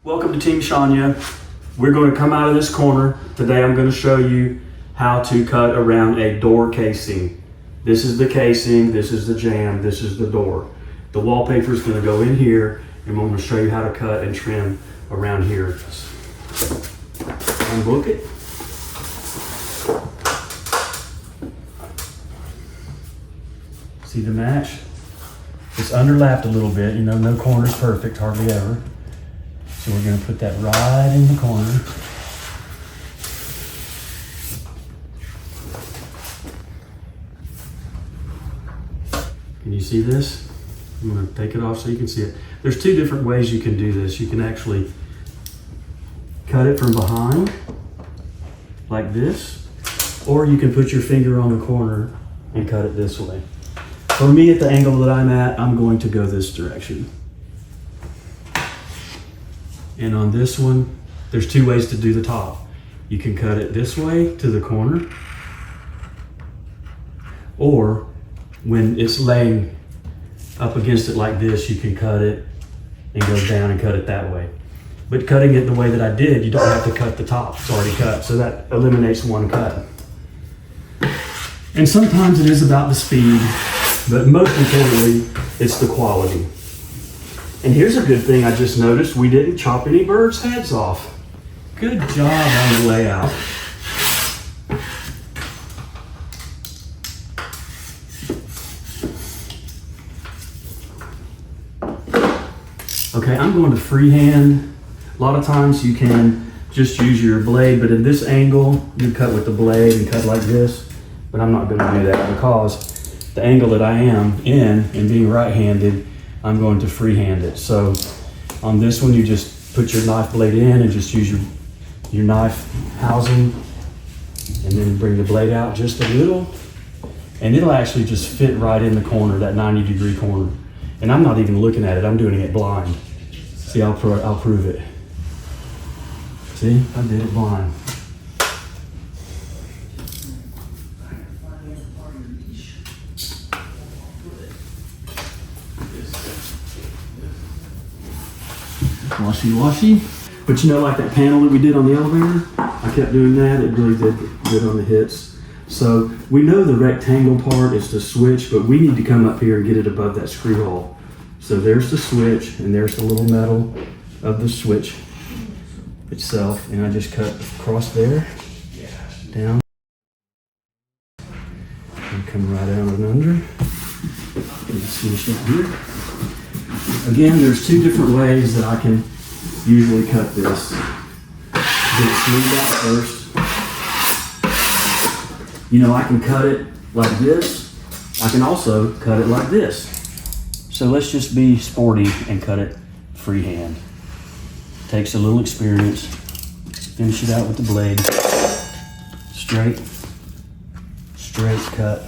Welcome to Team Shania. We're going to come out of this corner. Today I'm going to show you how to cut around a door casing. This is the casing, this is the jamb, this is the door. The wallpaper is going to go in here, and I'm going to show you how to cut and trim around here. Unbook it. See the match? It's underlapped a little bit, you know, no corner's perfect, hardly ever. So we're going to put that right in the corner. Can you see this? I'm going to take it off so you can see it. There's two different ways you can do this. You can actually cut it from behind, like this, or you can put your finger on the corner and cut it this way. For me, at the angle that I'm at, I'm going to go this direction. And on this one, there's two ways to do the top. You can cut it this way to the corner, or when it's laying up against it like this, you can cut it and go down and cut it that way. But cutting it the way that I did, you don't have to cut the top, it's already cut, so that eliminates one cut. And sometimes it is about the speed, but most importantly, it's the quality. And here's a good thing I just noticed, we didn't chop any birds' heads off. Good job on the layout. Okay, I'm going to freehand. A lot of times you can just use your blade, but in this angle, you cut with the blade and cut like this, but I'm not going to do that because the angle that I am in and being right-handed, I'm going to freehand it. So on this one, you just put your knife blade in and just use your knife housing and then bring the blade out just a little, and it'll actually just fit right in the corner, that 90-degree corner. And I'm not even looking at it, I'm doing it blind. See, I'll prove it. See, I did it blind. Washy. But you know, like that panel that we did on the elevator, I kept doing that, it really did good on the hits. So we know the rectangle part is the switch, but we need to come up here and get it above that screw hole. So there's the switch, and there's the little metal of the switch itself, and I just cut across there, down, and come right out and under. And just finish that here. Again, there's two different ways that I can usually cut this. Get it smoothed out first. You know, I can cut it like this. I can also cut it like this. So let's just be sporty and cut it freehand. Takes a little experience. Finish it out with the blade. Straight cut.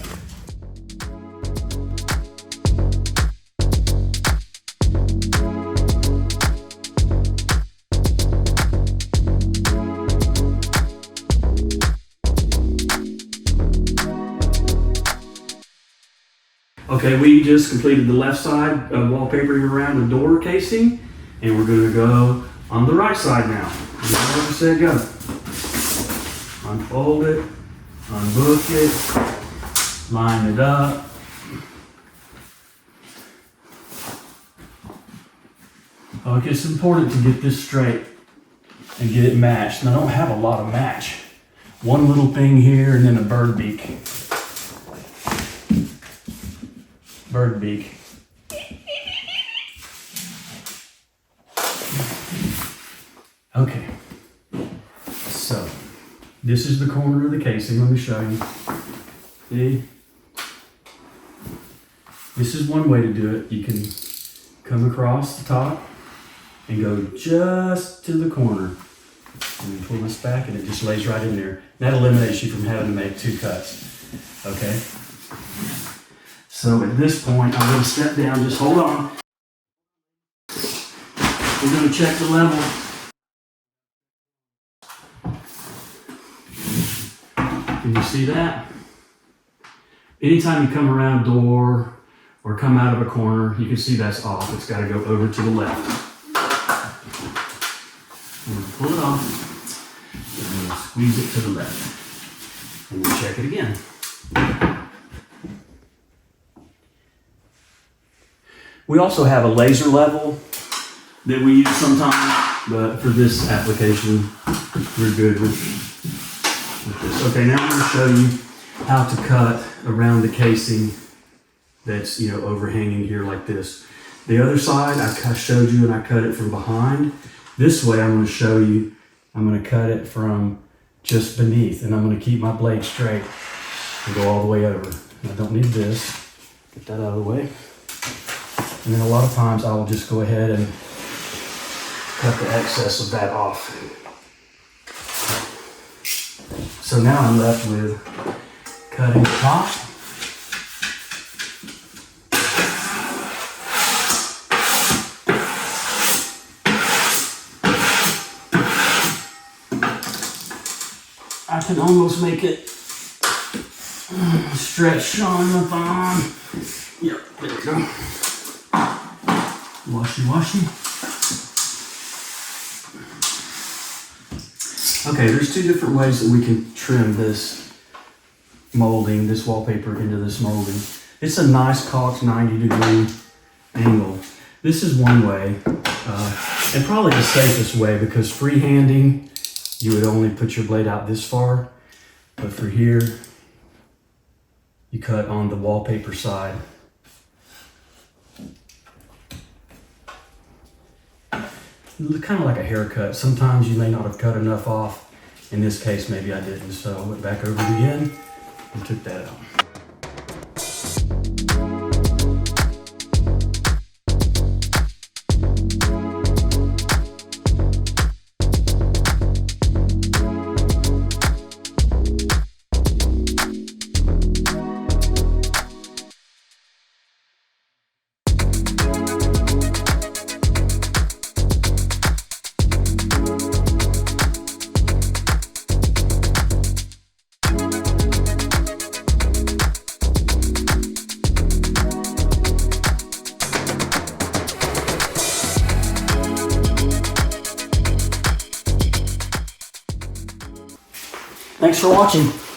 Okay, we just completed the left side of wallpapering around the door casing, and we're going to go on the right side now. Like I said, go. Unfold it, unbook it, line it up. Okay, it's important to get this straight and get it matched. And I don't have a lot of match. One little thing here and then a bird beak. Bird beak. Okay, so this is the corner of the casing. Let me show you. See? This is one way to do it. You can come across the top and go just to the corner. And then pull this back and it just lays right in there. That eliminates you from having to make two cuts. Okay? So at this point, I'm going to step down, just hold on. We're going to check the level. Can you see that? Anytime you come around a door or come out of a corner, you can see that's off. It's got to go over to the left. I'm going to pull it off. I'm going to squeeze it to the left. And then check it again. We also have a laser level that we use sometimes, but for this application, we're good with this. Okay, now I'm going to show you how to cut around the casing that's, you know, overhanging here like this. The other side I showed you and I cut it from behind. This way I'm going to show you, I'm going to cut it from just beneath, and I'm going to keep my blade straight and go all the way over. I don't need this. Get that out of the way. And then a lot of times I will just go ahead and cut the excess of that off. So now I'm left with cutting the top. I can almost make it stretch on the thumb. Yep, there we go. Washy. Okay, there's two different ways that we can trim this molding, this wallpaper into this molding. It's a nice cocked 90-degree angle. This is one way, and probably the safest way, because freehanding, you would only put your blade out this far, but for here, you cut on the wallpaper side. Kind of like a haircut. Sometimes you may not have cut enough off. In this case, maybe I didn't. So I went back over it again and took that out. Thanks for watching.